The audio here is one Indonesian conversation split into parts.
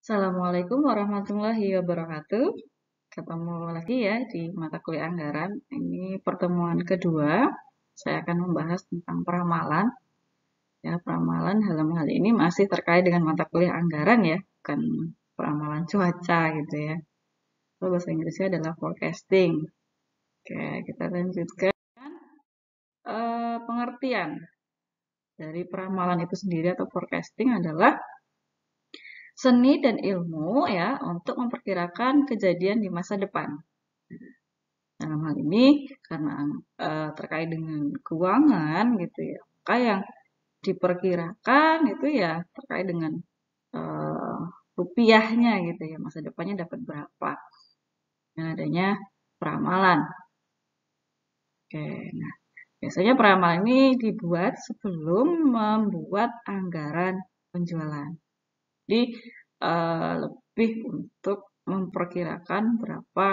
Assalamualaikum warahmatullahi wabarakatuh. Ketemu lagi ya di mata kuliah anggaran. Ini pertemuan kedua. Saya akan membahas tentang peramalan. Ya, peramalan dalam hal ini masih terkait dengan mata kuliah anggaran ya, bukan peramalan cuaca gitu ya. Kalau bahasa Inggrisnya adalah forecasting. Oke, kita lanjutkan pengertian dari peramalan itu sendiri atau forecasting adalah seni dan ilmu ya untuk memperkirakan kejadian di masa depan. Dalam hal ini karena terkait dengan keuangan gitu ya, maka yang diperkirakan itu ya terkait dengan eh, rupiahnya gitu ya, masa depannya dapat berapa. Dengan adanya peramalan. Oke, nah biasanya peramalan ini dibuat sebelum membuat anggaran penjualan. Jadi lebih untuk memperkirakan berapa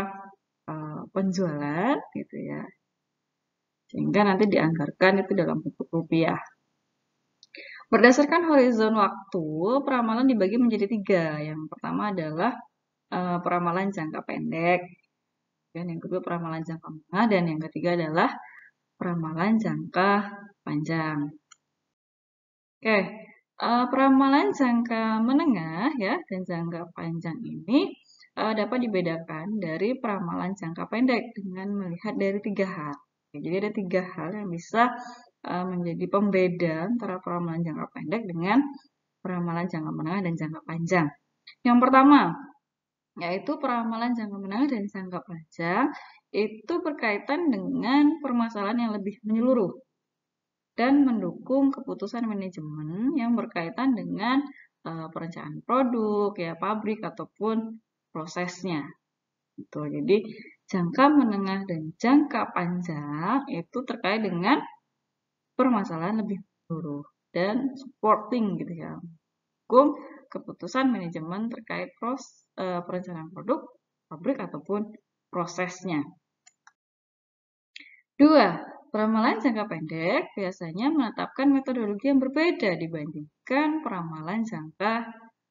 penjualan gitu ya, sehingga nanti dianggarkan itu dalam bentuk rupiah. Berdasarkan horizon waktu, peramalan dibagi menjadi tiga. Yang pertama adalah peramalan jangka pendek, dan yang kedua peramalan jangka menengah, dan yang ketiga adalah peramalan jangka panjang. Oke, peramalan jangka menengah ya dan jangka panjang ini dapat dibedakan dari peramalan jangka pendek dengan melihat dari tiga hal. Oke, jadi ada tiga hal yang bisa menjadi pembeda antara peramalan jangka pendek dengan peramalan jangka menengah dan jangka panjang. Yang pertama, yaitu peramalan jangka menengah dan jangka panjang itu berkaitan dengan permasalahan yang lebih menyeluruh dan mendukung keputusan manajemen yang berkaitan dengan perencanaan produk, ya pabrik ataupun prosesnya. Gitu. Jadi jangka menengah dan jangka panjang itu terkait dengan permasalahan lebih menyeluruh dan supporting gitu ya. Mendukung keputusan manajemen terkait perencanaan produk, pabrik ataupun prosesnya. Dua, peramalan jangka pendek biasanya menetapkan metodologi yang berbeda dibandingkan peramalan jangka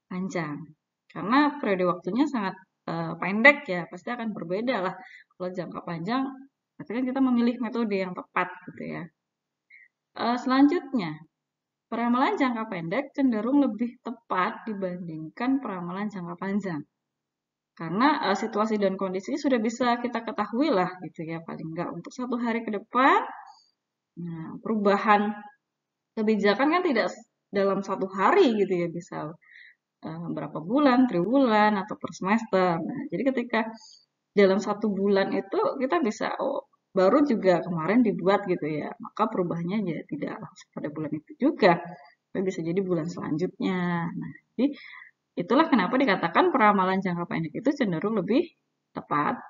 panjang. Karena periode waktunya sangat pendek ya, pasti akan berbeda lah. Kalau jangka panjang, berarti kan kita memilih metode yang tepat gitu ya. Selanjutnya, peramalan jangka pendek cenderung lebih tepat dibandingkan peramalan jangka panjang. Karena situasi dan kondisi sudah bisa kita ketahui lah gitu ya, paling enggak untuk 1 hari ke depan. Nah, perubahan kebijakan kan tidak dalam 1 hari gitu ya, bisa berapa bulan, triwulan, atau per semester. Nah, jadi ketika dalam 1 bulan itu kita bisa, oh baru juga kemarin dibuat gitu ya, maka perubahannya ya tidak langsung pada bulan itu juga, tapi bisa jadi bulan selanjutnya. Nah, jadi itulah kenapa dikatakan peramalan jangka pendek itu cenderung lebih tepat.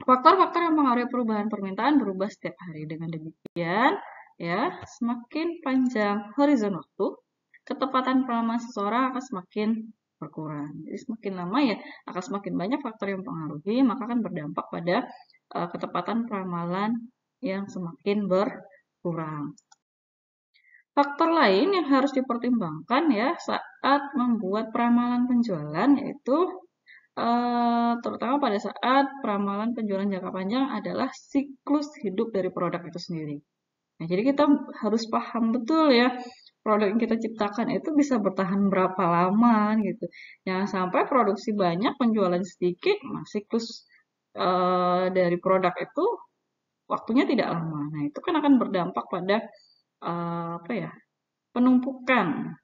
Faktor-faktor yang mengaruhi perubahan permintaan berubah setiap hari. Dengan demikian, ya, semakin panjang horizon waktu, ketepatan peramalan seseorang akan semakin berkurang. Jadi semakin lama ya akan semakin banyak faktor yang mempengaruhi, maka akan berdampak pada ketepatan peramalan yang semakin berkurang. Faktor lain yang harus dipertimbangkan ya saat membuat peramalan penjualan yaitu terutama pada saat peramalan penjualan jangka panjang adalah siklus hidup dari produk itu sendiri. Nah, jadi kita harus paham betul ya produk yang kita ciptakan itu bisa bertahan berapa lama gitu. Jangan sampai produksi banyak, penjualan sedikit, nah siklus dari produk itu waktunya tidak lama. Nah, itu kan akan berdampak pada apa ya? Penumpukan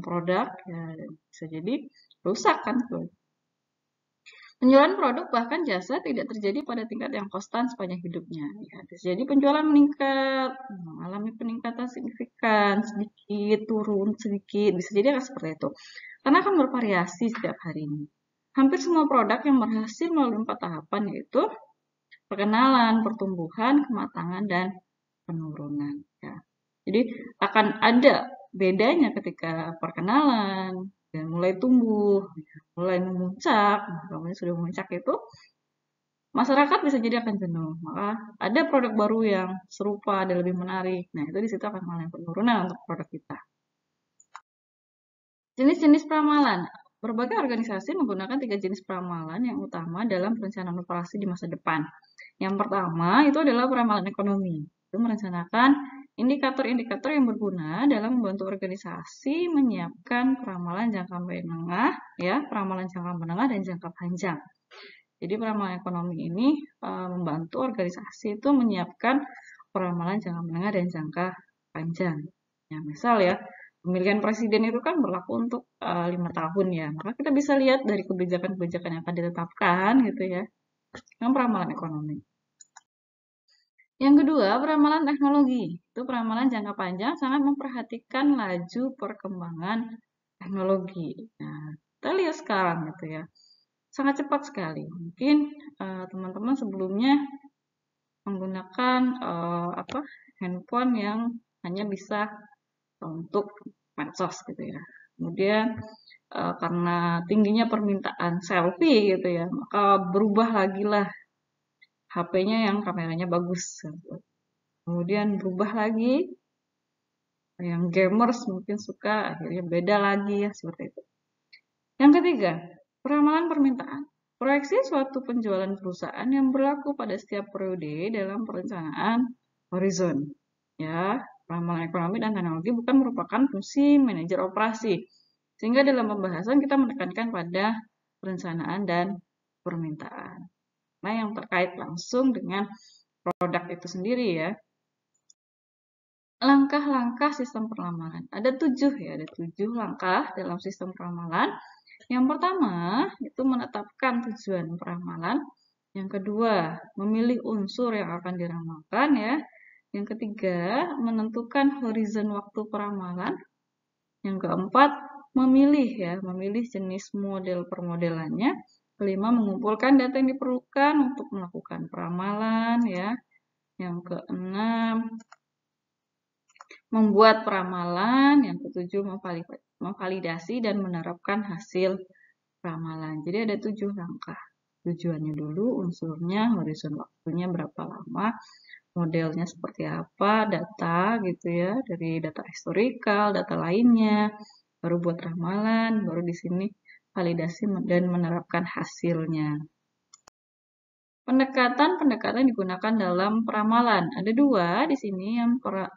produk ya bisa jadi rusak kan tuh. Penjualan produk bahkan jasa tidak terjadi pada tingkat yang konstan sepanjang hidupnya. Ya, bisa jadi penjualan meningkat, mengalami peningkatan signifikan, sedikit, turun, sedikit, bisa jadi akan seperti itu. Karena akan bervariasi setiap harinya. Hampir semua produk yang berhasil melalui 4 tahapan yaitu perkenalan, pertumbuhan, kematangan, dan penurunan. Ya. Jadi akan ada bedanya ketika perkenalan dan mulai tumbuh, mulai memuncak. Nah, kalau sudah memuncak itu masyarakat bisa jadi akan jenuh. Maka ada produk baru yang serupa dan lebih menarik. Nah, itu di situ akan mengalami penurunan untuk produk kita. Jenis-jenis peramalan. Berbagai organisasi menggunakan 3 jenis peramalan yang utama dalam perencanaan operasi di masa depan. Yang pertama itu adalah peramalan ekonomi. Itu merencanakan indikator-indikator yang berguna dalam membantu organisasi menyiapkan peramalan jangka menengah, ya, peramalan jangka menengah dan jangka panjang. Jadi peramalan ekonomi ini membantu organisasi itu menyiapkan peramalan jangka menengah dan jangka panjang. Ya, misal ya, pemilihan presiden itu kan berlaku untuk 5 tahun ya. Maka kita bisa lihat dari kebijakan-kebijakan yang akan ditetapkan gitu ya. Yang peramalan ekonomi. Yang kedua, peramalan teknologi. Itu peramalan jangka panjang sangat memperhatikan laju perkembangan teknologi. Nah, kita lihat sekarang gitu ya. Sangat cepat sekali. Mungkin teman-teman sebelumnya menggunakan handphone yang hanya bisa untuk medsos gitu ya. Kemudian karena tingginya permintaan selfie gitu ya, maka berubah lagi lah HP-nya yang kameranya bagus. Gitu. Kemudian berubah lagi, yang gamers mungkin suka, akhirnya beda lagi ya seperti itu. Yang ketiga, peramalan permintaan. Proyeksi suatu penjualan perusahaan yang berlaku pada setiap periode dalam perencanaan horizon. Ya, peramalan ekonomi dan teknologi bukan merupakan fungsi manajer operasi. Sehingga dalam pembahasan kita menekankan pada perencanaan dan permintaan. Nah, yang terkait langsung dengan produk itu sendiri ya. Langkah-langkah sistem peramalan. Ada 7 ya, ada 7 langkah dalam sistem peramalan. Yang pertama, itu menetapkan tujuan peramalan. Yang kedua, memilih unsur yang akan diramalkan ya. Yang ketiga, menentukan horizon waktu peramalan. Yang keempat, memilih jenis model permodelannya. Kelima, mengumpulkan data yang diperlukan untuk melakukan peramalan ya. Yang keenam, membuat peramalan. Yang ketujuh, memvalidasi dan menerapkan hasil peramalan. Jadi ada 7 langkah. Tujuannya dulu, unsurnya, horizon waktunya berapa lama, modelnya seperti apa, data gitu ya, dari data historikal, data lainnya, baru buat ramalan, baru di sini validasi dan menerapkan hasilnya. Pendekatan-pendekatan digunakan dalam peramalan. Ada 2 di sini.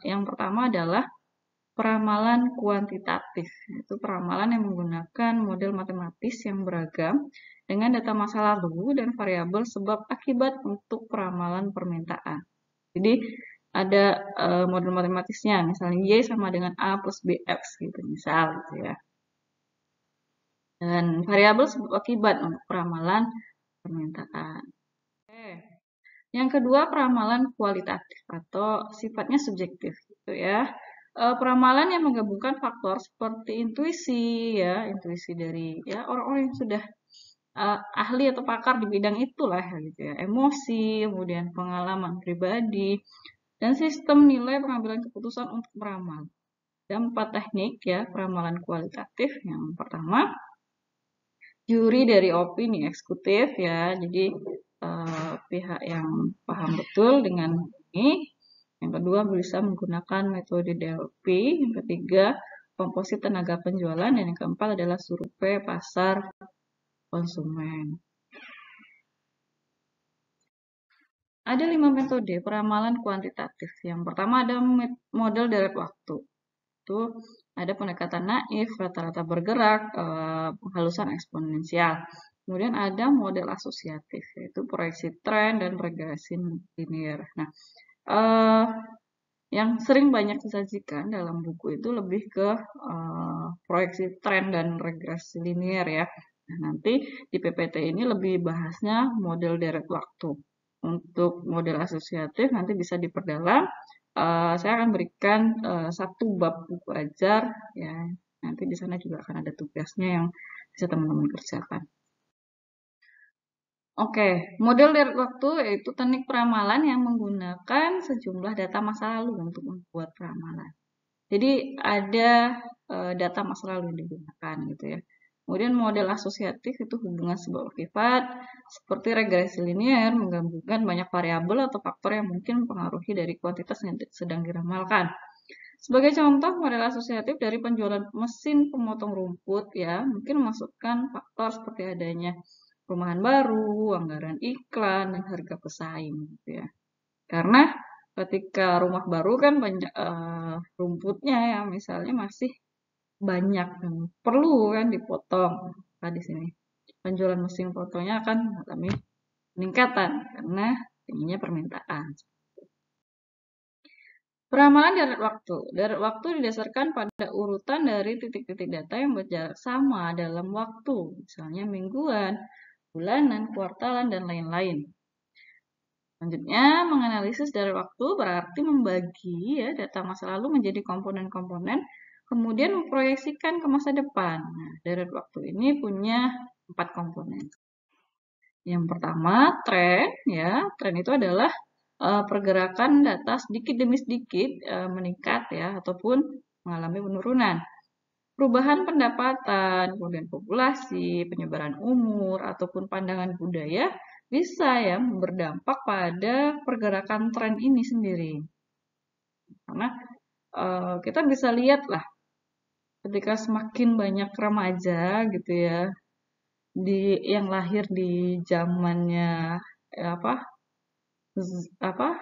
Yang pertama adalah peramalan kuantitatif. Itu peramalan yang menggunakan model matematis yang beragam dengan data masa lalu dan variabel sebab akibat untuk peramalan permintaan. Jadi ada model matematisnya, misalnya Y sama dengan A plus BX gitu, misal gitu ya. Dan variabel sebab akibat untuk peramalan permintaan. Oke. Yang kedua, peramalan kualitatif atau sifatnya subjektif gitu ya. Peramalan yang menggabungkan faktor seperti intuisi ya, intuisi dari ya orang-orang yang sudah ahli atau pakar di bidang itulah gitu ya, emosi, kemudian pengalaman pribadi, dan sistem nilai pengambilan keputusan untuk meramal. Ada 4 teknik ya peramalan kualitatif. Yang pertama, juri dari opini eksekutif ya, jadi pihak yang paham betul dengan ini. Yang kedua, bisa menggunakan metode DLP. Yang ketiga, komposit tenaga penjualan. Dan yang keempat adalah survei pasar konsumen. Ada 5 metode peramalan kuantitatif. Yang pertama ada model deret waktu. Itu ada pendekatan naif, rata-rata bergerak, penghalusan eksponensial. Kemudian ada model asosiatif, yaitu proyeksi tren dan regresi linear. Nah, yang sering banyak disajikan dalam buku itu lebih ke proyeksi tren dan regresi linear ya. Nah, nanti di PPT ini lebih bahasnya model deret waktu. Untuk model asosiatif nanti bisa diperdalam. Saya akan berikan 1 bab buku ajar ya. Nanti di sana juga akan ada tugasnya yang bisa teman-teman kerjakan. Oke, model deret waktu yaitu teknik peramalan yang menggunakan sejumlah data masa lalu untuk membuat peramalan. Jadi ada data masa lalu yang digunakan gitu ya. Kemudian model asosiatif itu hubungan sebab akibat seperti regresi linear menggabungkan banyak variabel atau faktor yang mungkin mempengaruhi dari kuantitas yang sedang diramalkan. Sebagai contoh model asosiatif dari penjualan mesin pemotong rumput ya, mungkin memasukkan faktor seperti adanya perumahan baru, anggaran iklan, dan harga pesaing gitu ya. Karena ketika rumah baru kan banyak rumputnya ya, misalnya masih banyak yang perlu kan dipotong. Nah, di sini penjualan mesin fotonya akan mengalami peningkatan karena tingginya permintaan. Peramalan deret waktu. Deret waktu didasarkan pada urutan dari titik-titik data yang berjarak sama dalam waktu, misalnya mingguan, bulanan, kuartalan, dan lain-lain. Selanjutnya, menganalisis deret waktu berarti membagi ya, data masa lalu menjadi komponen-komponen, kemudian memproyeksikan ke masa depan. Nah, deret waktu ini punya 4 komponen. Yang pertama, tren ya. Tren itu adalah pergerakan data sedikit demi sedikit meningkat ya ataupun mengalami penurunan. Perubahan pendapatan, kemudian populasi, penyebaran umur ataupun pandangan budaya bisa ya berdampak pada pergerakan tren ini sendiri. Karena kita bisa lihat lah ketika semakin banyak remaja gitu ya yang lahir di zamannya apa apa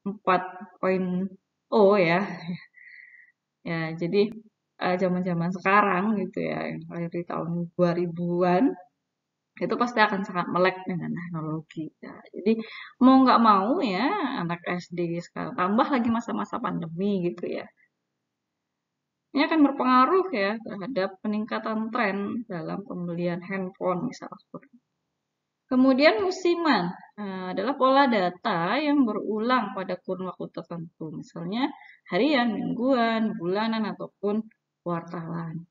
4.0 ya. Ya, jadi zaman-zaman sekarang gitu ya, yang lahir di tahun 2000-an, itu pasti akan sangat melek dengan teknologi. Ya, jadi mau nggak mau ya, anak SD sekarang, tambah lagi masa-masa pandemi gitu ya. Ini akan berpengaruh ya terhadap peningkatan tren dalam pembelian handphone misalnya seperti itu. Kemudian musiman adalah pola data yang berulang pada kurun waktu tertentu, misalnya harian, mingguan, bulanan, ataupun kuartalan.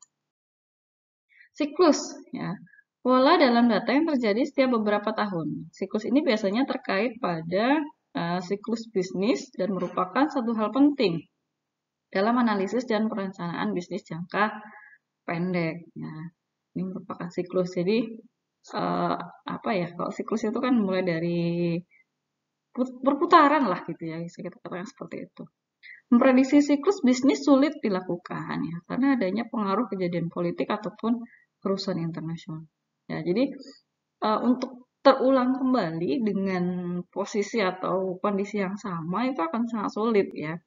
Siklus, ya, pola dalam data yang terjadi setiap beberapa tahun. Siklus ini biasanya terkait pada siklus bisnis dan merupakan satu hal penting dalam analisis dan perencanaan bisnis jangka pendek. Ya, ini merupakan siklus. Jadi apa ya? Kalau siklus itu kan mulai dari perputaran lah gitu ya, bisa kita katakan seperti itu. Memprediksi siklus bisnis sulit dilakukan ya, karena adanya pengaruh kejadian politik ataupun kerusuhan internasional. Ya, jadi untuk terulang kembali dengan posisi atau kondisi yang sama itu akan sangat sulit ya,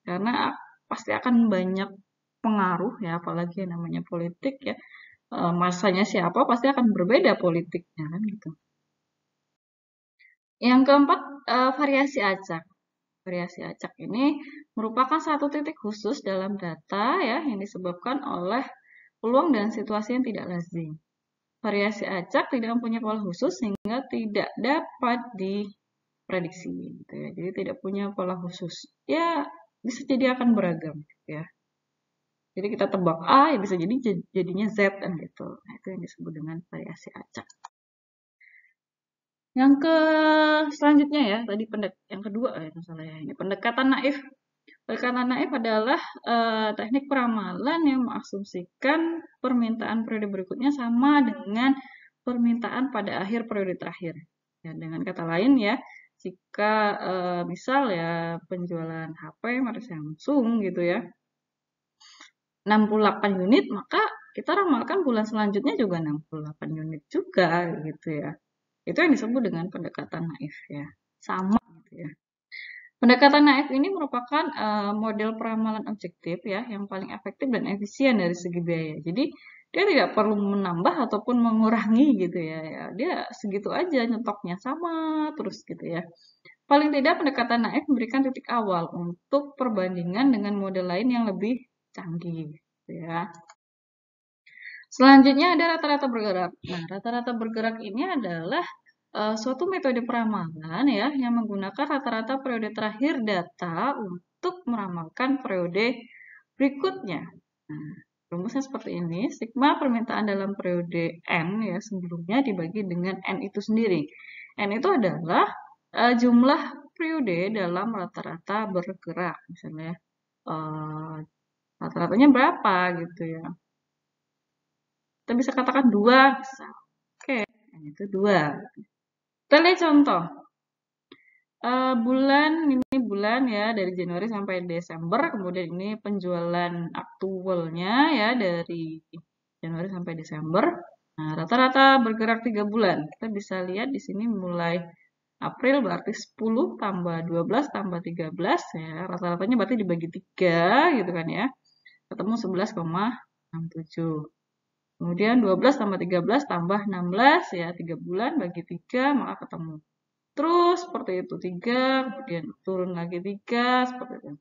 karena pasti akan banyak pengaruh ya, apalagi yang namanya politik ya, masanya siapa pasti akan berbeda politiknya kan gitu. Yang keempat, variasi acak. Variasi acak ini merupakan satu titik khusus dalam data ya yang disebabkan oleh peluang dan situasi yang tidak lazim. Variasi acak tidak mempunyai pola khusus sehingga tidak dapat diprediksi gitu ya. Jadi tidak punya pola khusus. Ya bisa jadi akan beragam ya. Jadi kita tebak A ya bisa jadi jadinya Z kan gitu. Nah, itu yang disebut dengan variasi acak. Yang selanjutnya ya, tadi yang kedua ya masalahnya. Ini pendekatan naif. Pendekatan naif adalah teknik peramalan yang mengasumsikan permintaan periode berikutnya sama dengan permintaan pada akhir periode terakhir. Ya, dengan kata lain ya, jika misal ya penjualan HP merek Samsung gitu ya, 68 unit, maka kita ramalkan bulan selanjutnya juga 68 unit juga gitu ya. Itu yang disebut dengan pendekatan naif ya. Sama gitu ya. Pendekatan naif ini merupakan model peramalan objektif ya yang paling efektif dan efisien dari segi biaya. Jadi dia tidak perlu menambah ataupun mengurangi gitu ya. Dia segitu aja nyetoknya sama terus gitu ya. Paling tidak pendekatan naif memberikan titik awal untuk perbandingan dengan model lain yang lebih canggih gitu ya. Selanjutnya ada rata-rata bergerak. Nah, rata-rata bergerak ini adalah suatu metode peramalan ya yang menggunakan rata-rata periode terakhir data untuk meramalkan periode berikutnya. Nah, rumusnya seperti ini. Sigma permintaan dalam periode N ya sebelumnya dibagi dengan N itu sendiri. N itu adalah jumlah periode dalam rata-rata bergerak. Misalnya rata-ratanya berapa gitu ya. Kita bisa katakan 2 misal. Oke, N itu 2. Kita lihat contoh. Bulan, ini bulan ya, dari Januari sampai Desember, kemudian ini penjualan aktualnya ya, dari Januari sampai Desember. Nah, rata-rata bergerak 3 bulan. Kita bisa lihat di sini mulai April berarti 10 tambah 12 tambah 13 ya, rata-ratanya berarti dibagi 3 gitu kan ya. Ketemu 11,67. Kemudian 12 tambah 13 tambah 16 ya, 3 bulan bagi 3 maka ketemu. Terus seperti itu 3, kemudian turun lagi 3, seperti itu.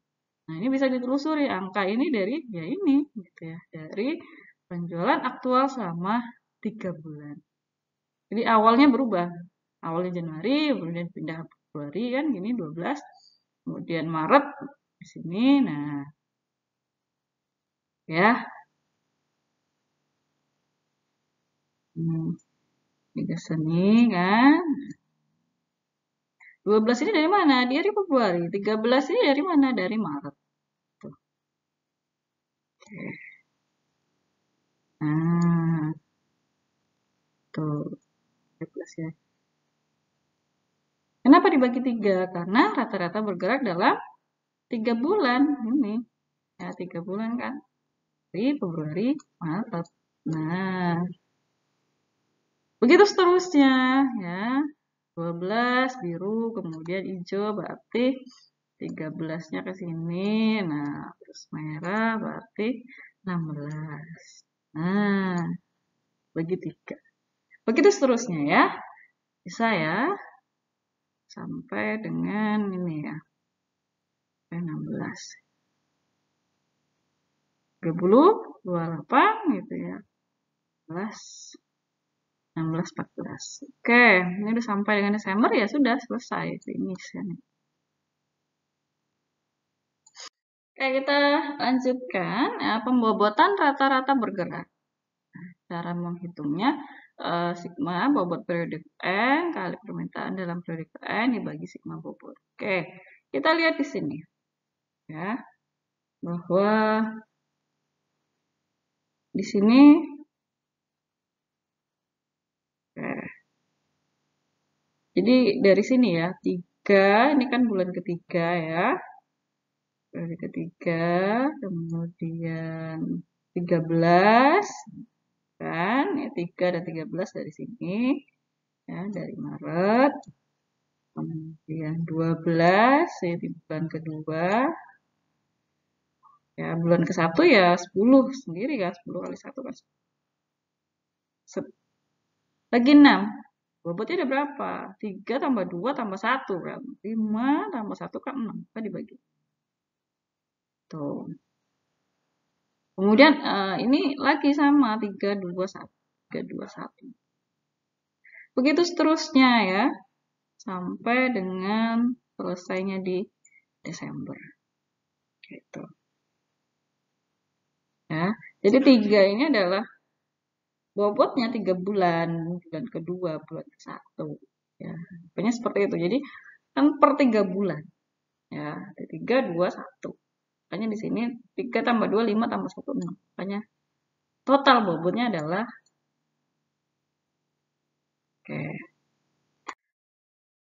Nah, ini bisa ditelusuri angka ini dari ya ini gitu ya, dari penjualan aktual selama 3 bulan. Jadi awalnya berubah. Awalnya Januari, kemudian pindah Februari kan gini 12, kemudian Maret di sini. Nah, ya. Tiga seni kan. 12 ini dari mana? Dari Februari. 13 ini dari mana? Dari Maret. Tuh. Oke. Nah, tuh. 13 ya. Kenapa dibagi 3? Karena rata-rata bergerak dalam 3 bulan. Ini. Ya, 3 bulan kan. Dari Februari, Maret. Nah, begitu seterusnya ya. 12 biru, kemudian hijau berarti 13-nya ke sini. Nah, terus merah berarti 16. Nah, bagi 3. Begitu seterusnya ya. Bisa ya. Sampai dengan ini ya. Sampai 16. 30, 28 gitu ya. 14, 16, 14. Oke, ini udah sampai dengan Desember ya sudah selesai finish ya. Oke, kita lanjutkan ya, pembobotan rata-rata bergerak. Cara menghitungnya sigma bobot periode N kali permintaan dalam periode N dibagi sigma bobot. Oke, kita lihat di sini ya bahwa di sini jadi dari sini ya 3 ini kan bulan ketiga ya. Periode ketiga, kemudian 13 kan ya 3 dan 13 dari sini ya dari Maret. Kemudian 12 ya di bulan kedua. Ya bulan ke-1 ya 10 sendiri kan. 10 kali 1 kan. Lagi 6. Bobotnya ada berapa? 3 tambah 2 tambah 1 kan. 5 tambah 1 kan 6. Kan dibagi. Tuh. Kemudian ini lagi sama 3, 2, 1. 3, 2, 1. Begitu seterusnya ya. Sampai dengan selesainya di Desember. Gitu. Ya. Jadi 3 ini adalah bobotnya 3 bulan. Bulan kedua, bulan ke-1. Ya. Pokoknya seperti itu. Jadi kan per 3 bulan. Ya. 3, 2, 1. Makanya di sini 3 tambah 2, 5 tambah 1, 6. Makanya total bobotnya adalah oke.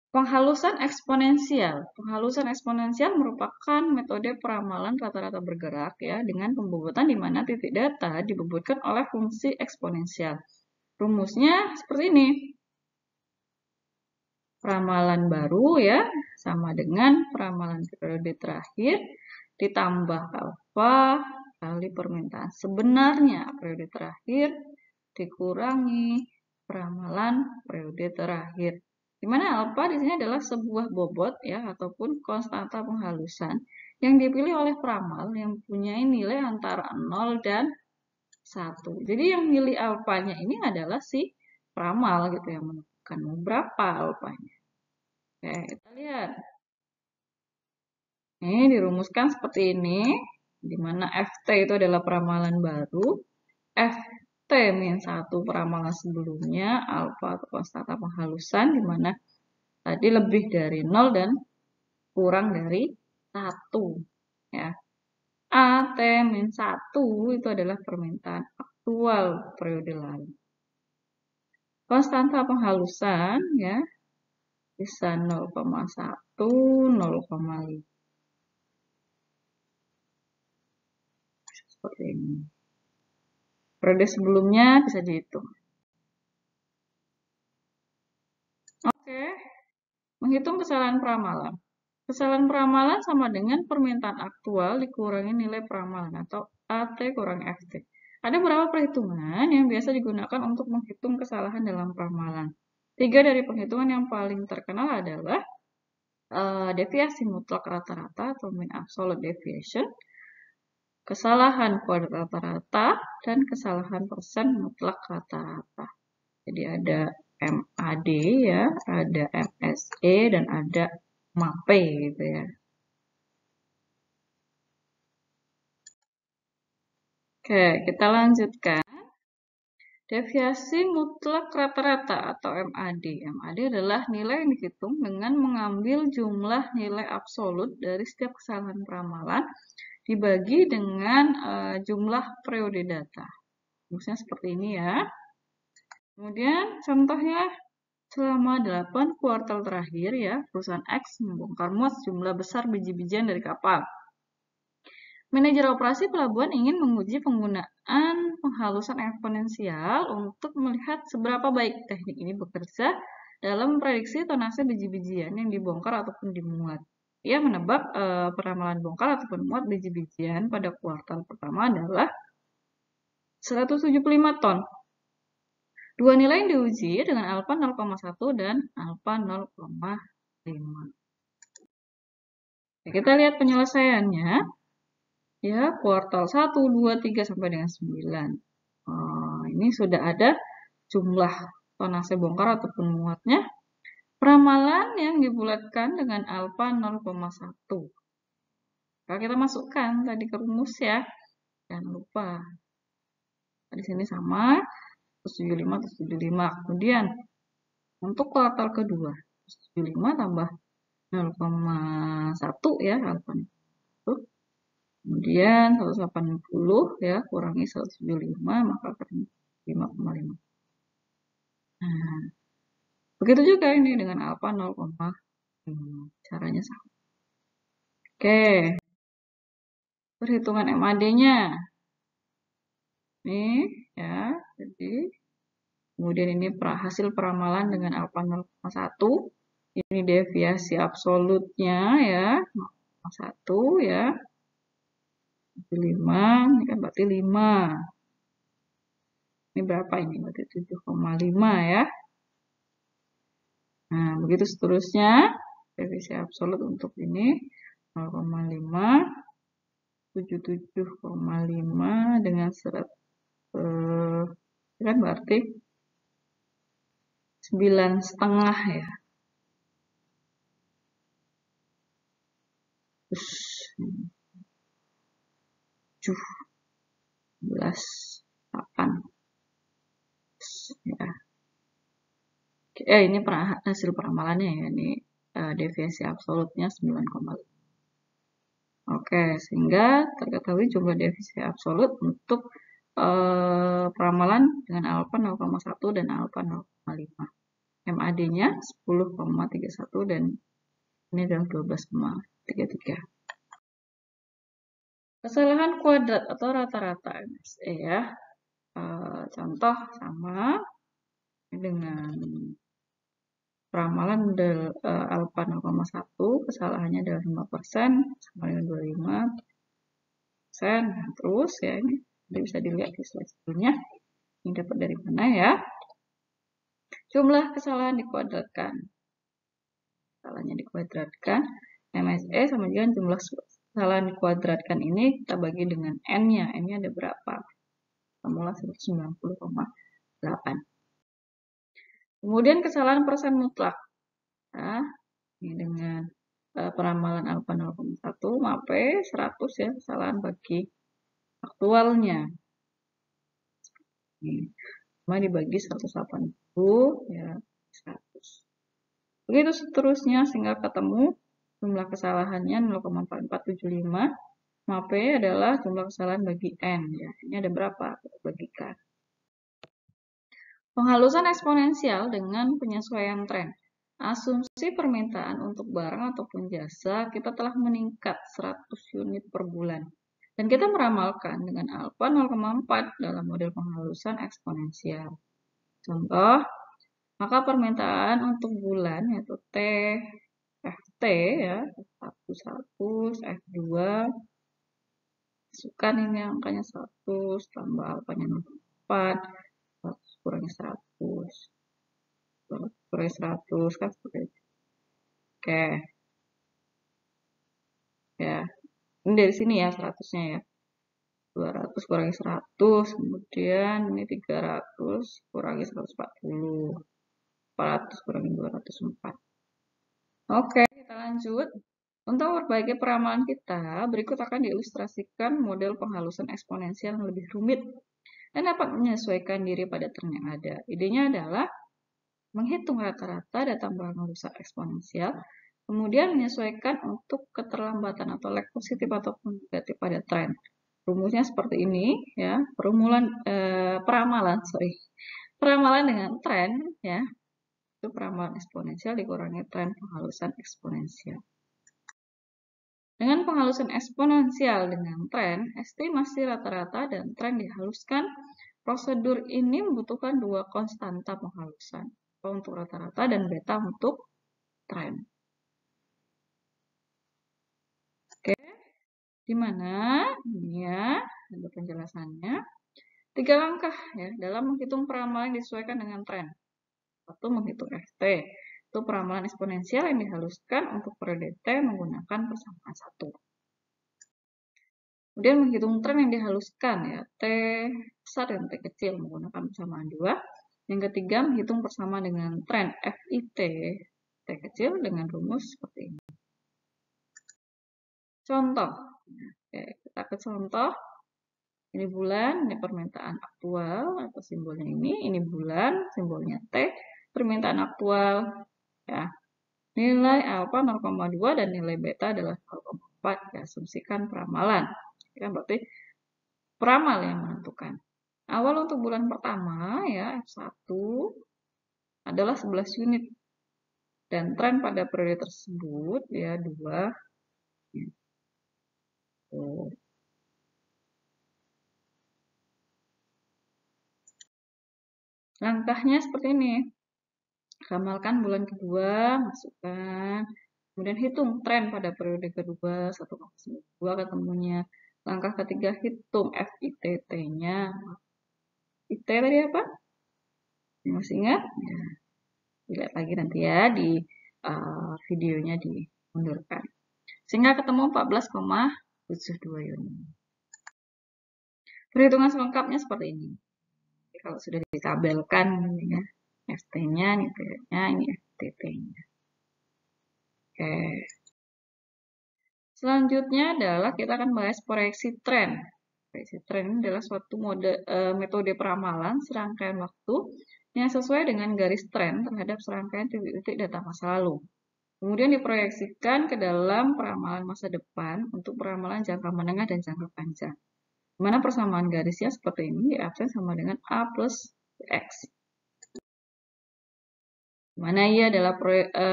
Penghalusan eksponensial. Penghalusan eksponensial merupakan metode peramalan rata-rata bergerak ya dengan pembobotan di mana titik data dibobotkan oleh fungsi eksponensial. Rumusnya seperti ini. Peramalan baru ya sama dengan peramalan periode terakhir ditambah alfa kali permintaan sebenarnya periode terakhir dikurangi peramalan periode terakhir. Di mana alfa di sini adalah sebuah bobot ya ataupun konstanta penghalusan yang dipilih oleh peramal yang mempunyai nilai antara 0 dan 1. Jadi yang milih alfanya ini adalah si peramal gitu yang menentukan berapa alfanya. Oke, kita lihat. Ini dirumuskan seperti ini, di mana FT itu adalah peramalan baru, FT min 1 peramalan sebelumnya, alfa atau konstanta penghalusan, di mana tadi lebih dari 0 dan kurang dari 1. Ya. AT min 1 itu adalah permintaan aktual periode lalu. Konstanta penghalusan ya bisa 0,1 0,5. Seperti ini. Periode sebelumnya bisa dihitung. Oke, menghitung kesalahan peramalan. Kesalahan peramalan sama dengan permintaan aktual dikurangi nilai peramalan atau AT kurang FT. Ada beberapa perhitungan yang biasa digunakan untuk menghitung kesalahan dalam peramalan. 3 dari penghitungan yang paling terkenal adalah deviasi mutlak rata-rata atau mean absolute deviation, kesalahan kuadrat rata-rata, dan kesalahan persen mutlak rata-rata. Jadi ada MAD ya, ada MSE, dan ada MAPE gitu ya. Oke, kita lanjutkan. Deviasi mutlak rata-rata atau MAD. MAD adalah nilai yang dihitung dengan mengambil jumlah nilai absolut dari setiap kesalahan peramalan dibagi dengan jumlah periode data. Rumusnya seperti ini ya. Kemudian contohnya selama 8 kuartal terakhir ya, perusahaan X membongkar muat jumlah besar biji-bijian dari kapal. Manajer operasi pelabuhan ingin menguji penggunaan penghalusan eksponensial untuk melihat seberapa baik teknik ini bekerja dalam memprediksi tonase biji-bijian yang dibongkar ataupun dimuat. Ia menebak peramalan bongkar ataupun muat biji-bijian pada kuartal pertama adalah 175 ton. Dua nilai yang diuji dengan alfa 0,1 dan alfa 0,5. Kita lihat penyelesaiannya. Ya, kuartal 1, 2, 3 sampai dengan 9. Ini sudah ada jumlah tonase bongkar ataupun muatnya. Peramalan yang dibulatkan dengan alfa 0,1. Kalau kita masukkan tadi ke rumus ya, jangan lupa. Di sini sama, 75, 75. Kemudian, untuk kuartal kedua, 75 tambah 0,1 ya, alfa 1. Kemudian 180 ya, kurangi 175, maka akan 5,5. Nah, begitu juga ini dengan alfa 0,5. Caranya sama. Oke. Perhitungan MAD-nya. Nih, ya. Jadi, kemudian ini hasil peramalan dengan alfa 0,1. Ini deviasi absolutnya ya, 0,1 ya. 5, ini kan berarti 5. Ini berapa ini? Berarti 7,5 ya. Nah, begitu seterusnya. Deviasi absolut untuk ini 0,5, 77,5 dengan kan berarti 9,5 ya. Terus 17,8 ya. Ini hasil peramalannya ya. Ini deviasi absolutnya 9,5. Oke, sehingga terketahui jumlah deviasi absolut untuk peramalan dengan alfa 0,1 dan alfa 0,5. MAD-nya 10,31 dan ini adalah 12,33. Kesalahan kuadrat atau rata-rata MSE ya. Contoh sama dengan peramalan alfa 0,1, kesalahannya adalah 5%, sama dengan 25%. Nah, terus ya, ini bisa dilihat di slide sebelumnya. Ini dapat dari mana ya? Jumlah kesalahan dikuadratkan. Kesalahannya dikuadratkan. MSE sama dengan jumlah kesalahan dikuadratkan ini kita bagi dengan N-nya. N-nya ada berapa? Formula 190,8. Kemudian kesalahan persen mutlak. Nah, ini dengan peramalan alfa 0,1, MAPE 100 ya, kesalahan bagi aktualnya. Ini, cuma dibagi 180 ya, 100. Begitu seterusnya sehingga ketemu jumlah kesalahannya 0,4475. MAPE adalah jumlah kesalahan bagi N ya. Ini ada berapa? Kita bagikan. Penghalusan eksponensial dengan penyesuaian tren. asumsi permintaan untuk barang ataupun jasa kita telah meningkat 100 unit per bulan. Dan kita meramalkan dengan alfa 0,4 dalam model penghalusan eksponensial. Contoh, maka permintaan untuk bulan yaitu FT ya, F1, F2, masukkan ini angkanya 100, tambah alfanya 0,4, 100 kurangi 100, 100 kurangi 100, kan seperti itu. Oke. Ya, ini dari sini ya 100-nya ya. 200 kurangi 100, kemudian ini 300 kurangi 140. 400 kurangi 204. Oke, kita lanjut. Untuk memperbaiki peramalan kita, berikut akan diilustrasikan model penghalusan eksponensial yang lebih rumit dan dapat menyesuaikan diri pada tren yang ada. Idenya adalah menghitung rata-rata data penghalusan eksponensial, kemudian menyesuaikan untuk keterlambatan atau lag positif ataupun negatif pada tren. Rumusnya seperti ini ya, peramalan dengan tren ya, itu peramalan eksponensial dikurangi tren penghalusan eksponensial. Dengan penghalusan eksponensial dengan tren, estimasi rata-rata dan tren dihaluskan. Prosedur ini membutuhkan dua konstanta penghalusan, untuk rata-rata dan beta untuk tren. Oke, di mana ini ya, ada penjelasannya. 3 langkah ya dalam menghitung peramalan yang disesuaikan dengan tren. Satu, menghitung FT. Itu peramalan eksponensial yang dihaluskan untuk periode T menggunakan persamaan 1. Kemudian menghitung tren yang dihaluskan ya, T besar dan T kecil menggunakan persamaan 2. Yang ketiga, menghitung persamaan dengan tren FIT T kecil dengan rumus seperti ini. Contoh. Oke, kita ke contoh. Ini bulan, ini permintaan aktual atau simbolnya ini bulan, simbolnya T, permintaan aktual ya. Nilai alfa 0,2 dan nilai beta adalah 0,4. Diasumsikan peramalan. Kan berarti peramal yang menentukan. Awal untuk bulan pertama ya F1 adalah 11 unit. Dan tren pada periode tersebut ya 2. Langkahnya seperti ini. Ramalkan bulan kedua, masukkan. Kemudian hitung tren pada periode kedua, 1,92 ketemunya. Langkah ketiga, hitung FITT-nya. IT tadi apa? Masih ingat? Ya. Dilihat lagi nanti ya di videonya dimundurkan. Sehingga ketemu 14,72 unit. Perhitungan selengkapnya seperti ini. Jadi, kalau sudah ditabelkan ya, FT-nya, ini T-nya, ini FTT-nya. Oke. Selanjutnya adalah kita akan bahas proyeksi tren. Proyeksi tren ini adalah suatu metode peramalan serangkaian waktu yang sesuai dengan garis tren terhadap serangkaian titik-titik data masa lalu. Kemudian diproyeksikan ke dalam peramalan masa depan untuk peramalan jangka menengah dan jangka panjang. Di mana persamaan garisnya seperti ini, di absen sama dengan A plus X. Mana ia adalah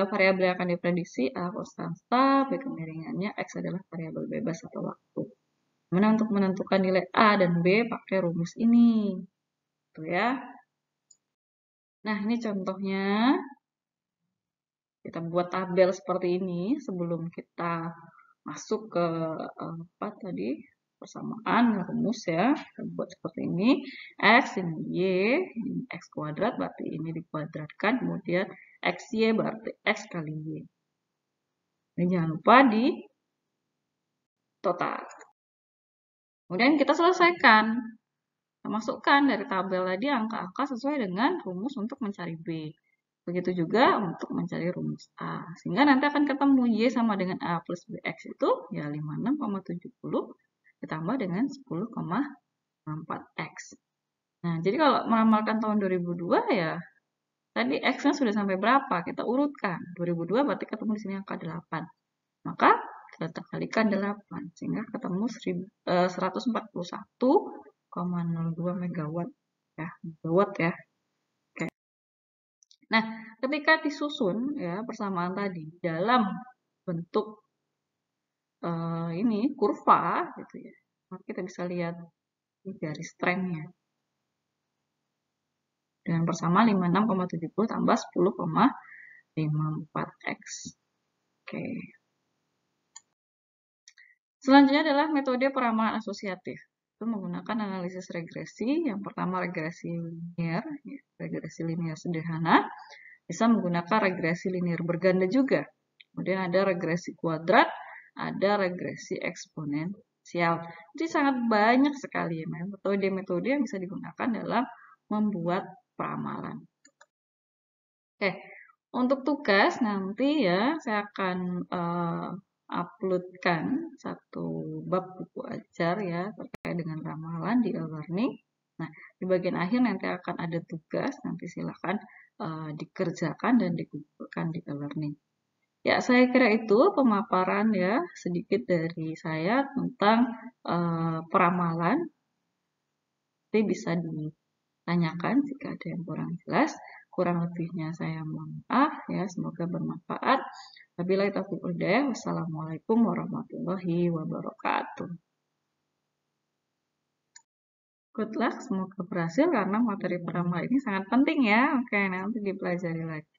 variabel yang akan diprediksi, A konstanta, B kemiringannya, X adalah variabel bebas atau waktu. Mana untuk menentukan nilai A dan B pakai rumus ini. Tuh ya. Nah, ini contohnya. Kita buat tabel seperti ini sebelum kita masuk ke apa tadi? Persamaan rumus ya. Kita buat seperti ini. X ini Y, ini X kuadrat berarti ini dikuadratkan, kemudian XY berarti X kali Y. Ini jangan lupa di total. Kemudian kita selesaikan. Kita masukkan dari tabel tadi angka-angka sesuai dengan rumus untuk mencari B. Begitu juga untuk mencari rumus A. Sehingga nanti akan ketemu Y sama dengan A plus BX itu ya 56,70 ditambah dengan 10,4X. Nah, jadi kalau meramalkan tahun 2002 ya, tadi X-nya sudah sampai berapa? Kita urutkan. 2002 berarti ketemu di sini angka 8. Maka kita kalikan 8. Sehingga ketemu 141,02 megawatt. Ya, megawatt ya. Oke. Nah, ketika disusun ya persamaan tadi dalam bentuk ini kurva gitu ya, maka kita bisa lihat di garis trendnya dengan persamaan 56,70 tambah 10,54 x. Oke. Selanjutnya adalah metode peramalan asosiatif. Itu menggunakan analisis regresi. Yang pertama regresi linier, ya, regresi linier sederhana. Bisa menggunakan regresi linier berganda juga. Kemudian ada regresi kuadrat, ada regresi eksponensial. Jadi sangat banyak sekali ya, metode-metode yang bisa digunakan dalam membuat peramalan. Oke, untuk tugas nanti ya saya akan uploadkan satu bab buku ajar ya terkait dengan ramalan di e-learning. Nah, di bagian akhir nanti akan ada tugas, nanti silakan dikerjakan dan dikumpulkan di e-learning. Ya, saya kira itu pemaparan ya sedikit dari saya tentang peramalan. Nanti bisa ditanyakan jika ada yang kurang jelas. Kurang lebihnya saya mohon maaf ya, semoga bermanfaat. Wabillahi taufiq wal hidayah. Wassalamualaikum warahmatullahi wabarakatuh. Good luck, semoga berhasil karena materi peramalan ini sangat penting ya. Oke, nanti dipelajari lagi.